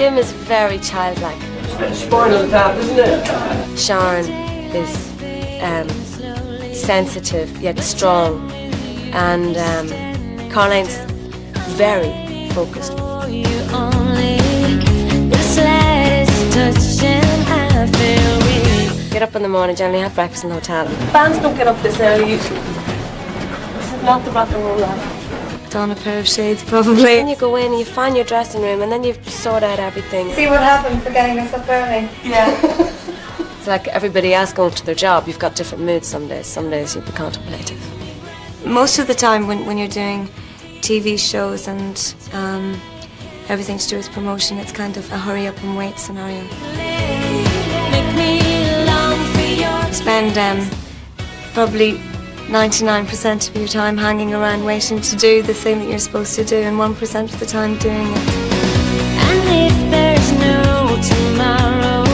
Jim is very childlike. Spinal tap, isn't it? Sharon is sensitive yet strong, and Carline's very focused. Get up in the morning, generally have breakfast in the hotel. Bands don't get up this early usually. This is not the rock and roll life. Don a pair of shades probably. Then you go in and you find your dressing room and then you sort out everything. See what happened for getting us up early. Yeah. It's like everybody else going to their job. You've got different moods some days. Some days you'll be contemplative. Most of the time when you're doing TV shows and everything to do with promotion, it's kind of a hurry up and wait scenario. You spend probably 99% of your time hanging around waiting to do the thing that you're supposed to do, and 1% of the time doing it. And if there's no tomorrow,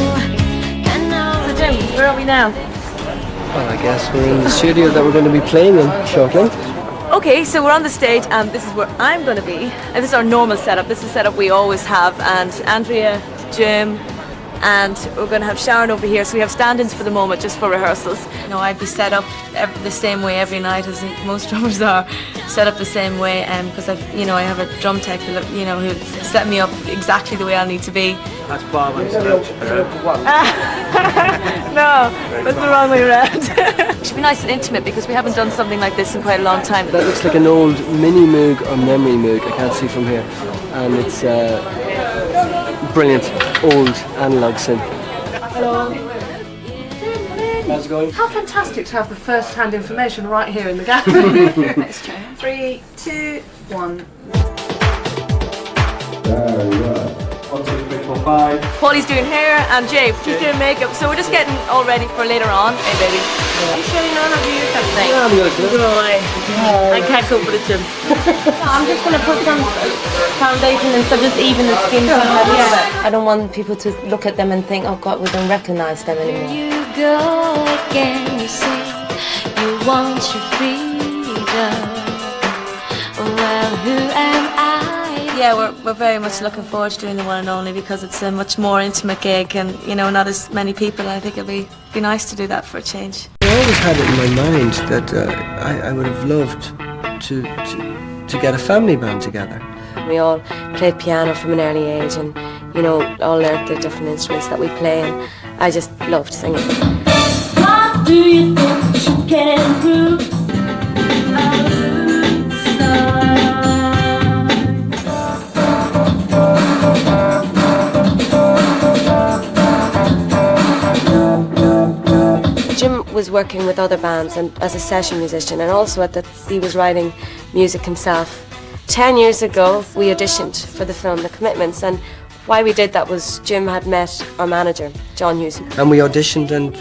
So Jim, where are we now? Well, I guess we're in the studio that we're going to be playing in shortly. Okay, so we're on the stage and this is where I'm going to be. And this is our normal setup. This is the setup we always have. And Andrea, Jim, and we're going to have Sharon over here. So we have stand-ins for the moment just for rehearsals. You know, I'd be set up the same way every night as most drummers are set up the same way, because I have a drum tech who set me up exactly the way I need to be. That's Bob on stage. No, that's the wrong way around. It should be nice and intimate because we haven't done something like this in quite a long time. That looks like an old mini Moog or memory Moog. I can't see from here, and it's brilliant old analog synth. Hello. How's it going? How fantastic to have the first-hand information right here in the gallery. Let's try. 3, 2, 1. There you go. 1, 2, 3, 4, 5. Paulie's doing hair and Jay, she's doing makeup, so we're just getting all ready for later on. Hey baby. Are you sure you know how to use that thing? Yeah, I'm good. I can't cope with it, Jim. I'm just going to put some foundation and so just even the skin tone a little bit. I don't want people to look at them and think, oh God, we don't recognise them anymore. you go again, you say you want your freedom. Well, who am I? Yeah, we're very much looking forward to doing the one and only because it's a much more intimate gig and, not as many people. I think it'll be nice to do that for a change. I always had it in my mind that I would have loved to get a family band together. We all played piano from an early age and, all learnt the different instruments that we play, and I just loved singing. What do you think you can prove? Jim was working with other bands and as a session musician, and also he was writing music himself. 10 years ago we auditioned for the film The Commitments, and why we did that was Jim had met our manager, John Hughes. And we auditioned, and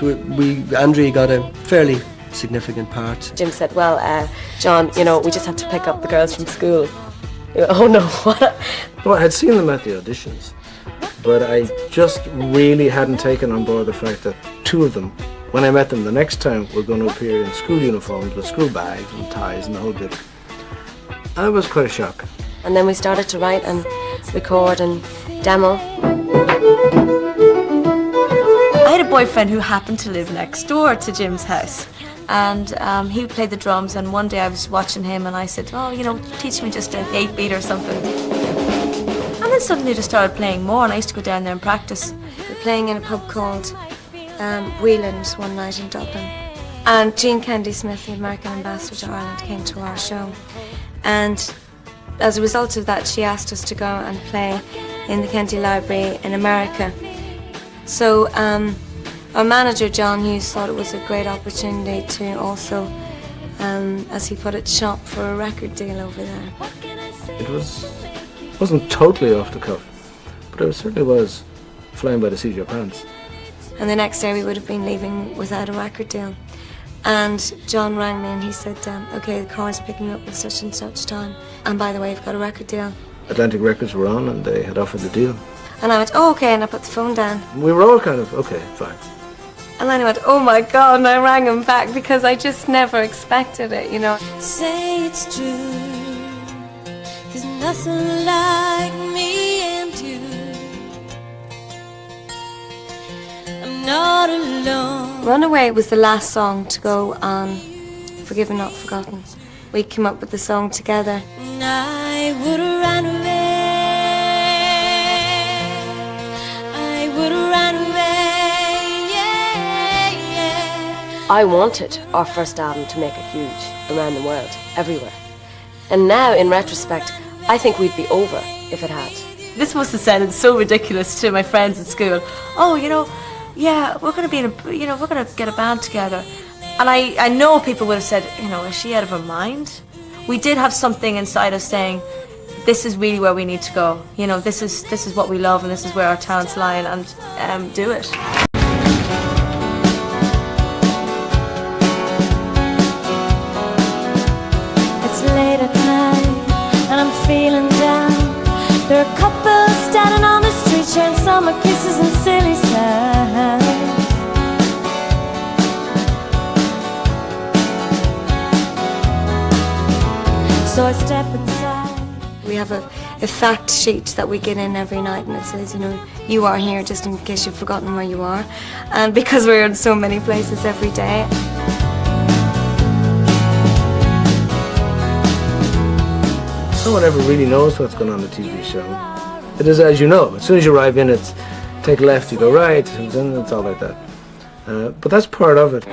Andrea got a fairly significant part. Jim said, well, John, we just have to pick up the girls from school. Oh no, what? Well, I had seen them at the auditions, but I just really hadn't taken on board the fact that two of them, when I met them the next time, were going to appear in school uniforms with school bags and ties and the whole bit. And it was quite a shock. And then we started to write and record and demo. I had a boyfriend who happened to live next door to Jim's house, and he played the drums, and one day I was watching him and I said, oh, teach me just an 8-beat or something. And then suddenly I just started playing more, and I used to go down there and practice. We were playing in a pub called Wheeland one night in Dublin, and Jean Kennedy Smith, the American ambassador to Ireland, came to our show, and as a result of that she asked us to go and play in the Kennedy Library in America. So our manager John Hughes thought it was a great opportunity to also, as he put it, shop for a record deal over there. It wasn't totally off the cuff, but it certainly was flying by the seat of your pants. And the next day we would have been leaving without a record deal. And John rang me and he said, okay, the car's picking up at such and such time. And by the way, you've got a record deal. Atlantic Records were on and they had offered the deal. And I went, oh, okay, and I put the phone down. We were all kind of, okay, fine. And then I went, oh my God, and I rang him back because I just never expected it, Say it's true, there's nothing like me and you. not alone. Runaway was the last song to go on Forgiven Not Forgotten. We came up with the song together. I would have run away. I would have run away. Yeah, yeah. I wanted our first album to make it huge around the world, everywhere. And now, in retrospect, I think we'd be over if it had. This must have sounded so ridiculous to my friends at school. Oh, yeah, we're going to be in a, we're going to get a band together. And I know people would have said, is she out of her mind? We did have something inside us saying, this is really where we need to go. This is what we love, and this is where our talents lie, and do it. It's late at night and I'm feeling down. There are couples standing on the street sharing summer kisses and silly sounds. So I step inside. We have a fact sheet that we get in every night, and it says, you are here, just in case you've forgotten where you are. And because we're in so many places every day. No one ever really knows what's going on in the TV show. It is as you know. As soon as you arrive in, it's take left, you go right, and then it's all like that. But that's part of it.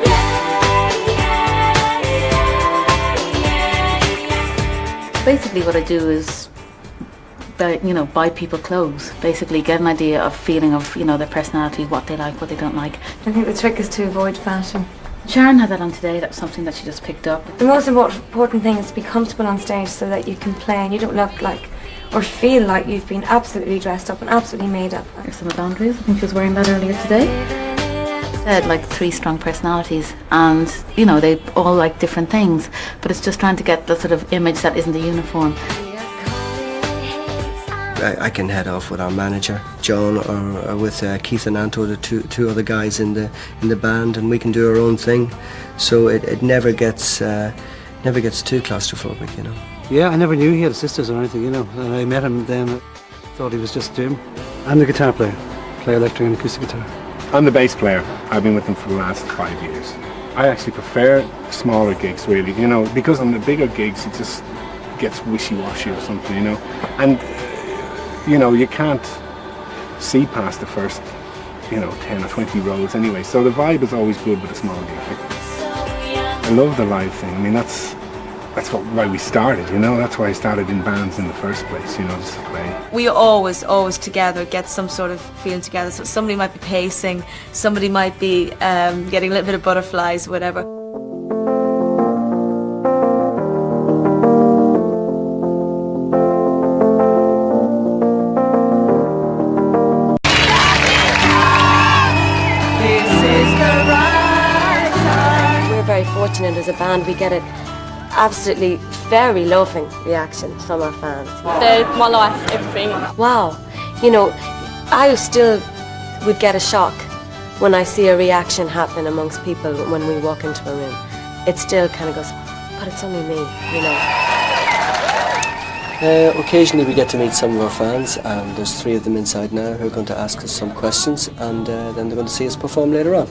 Basically what I do is buy people clothes. Basically get an idea of feeling of, their personality, what they like, what they don't like. I think the trick is to avoid fashion. Sharon had that on today. That was something that she just picked up. The most important thing is to be comfortable on stage so that you can play and you don't look like or feel like you've been absolutely dressed up and absolutely made up. There's some boundaries. I think she was wearing that earlier today. They had like 3 strong personalities, and they all like different things, but it's just trying to get the sort of image that isn't the uniform. I can head off with our manager John, or with Keith and Anto, the two other guys in the band, and we can do our own thing. So it never gets too claustrophobic, Yeah, I never knew he had sisters or anything, and I met him then. I thought he was just Jim. I'm the guitar player, play electric and acoustic guitar. I'm the bass player. I've been with them for the last 5 years. I actually prefer smaller gigs, really, because on the bigger gigs it just gets wishy-washy or something, and you can't see past the first 10 or 20 rows anyway, so the vibe is always good with a small gig. I love the live thing. I mean, that's why we started, that's why I started in bands in the first place, just to play. We always together get some sort of feeling together. So somebody might be pacing, somebody might be getting a little bit of butterflies, whatever. We're very fortunate as a band. We get it absolutely very loving reaction from our fans. They're my life, everything. Wow, I still would get a shock when I see a reaction happen amongst people when we walk into a room. It still kind of goes, but it's only me, Occasionally we get to meet some of our fans, and there's 3 of them inside now who are going to ask us some questions, and then they're going to see us perform later on.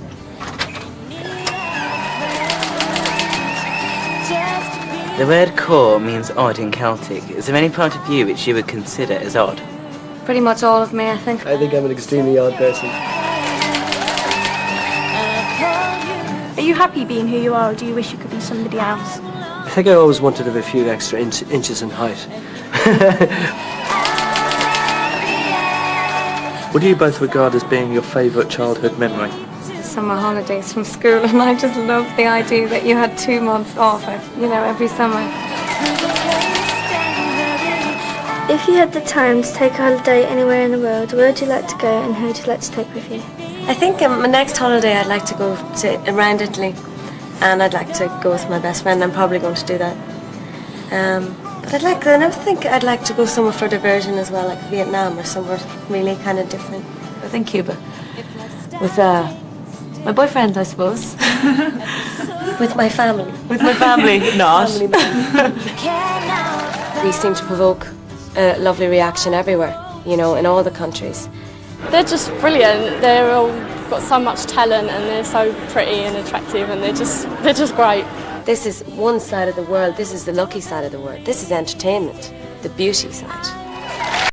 The word Corrs means odd in Celtic. Is there any part of you which you would consider as odd? Pretty much all of me, I think. I think I'm an extremely odd person. Are you happy being who you are, or do you wish you could be somebody else? I think I always wanted to have a few extra inches in height. What do you both regard as being your favourite childhood memory? Summer holidays from school, and I just loved the idea that you had 2 months off, every summer. If you had the time to take a holiday anywhere in the world, where would you like to go and who would you like to take with you? I think my next holiday I'd like to go around Italy, and I'd like to go with my best friend. I'm probably going to do that. But I think I'd like to go somewhere for diversion as well, like Vietnam or somewhere really kind of different. I think Cuba. With my boyfriend, I suppose. With my family. With my family, not. We seem to provoke a lovely reaction everywhere, in all the countries. They're just brilliant. They're all got so much talent and they're so pretty and attractive and they're just great. This is one side of the world. This is the lucky side of the world. This is entertainment, the beauty side.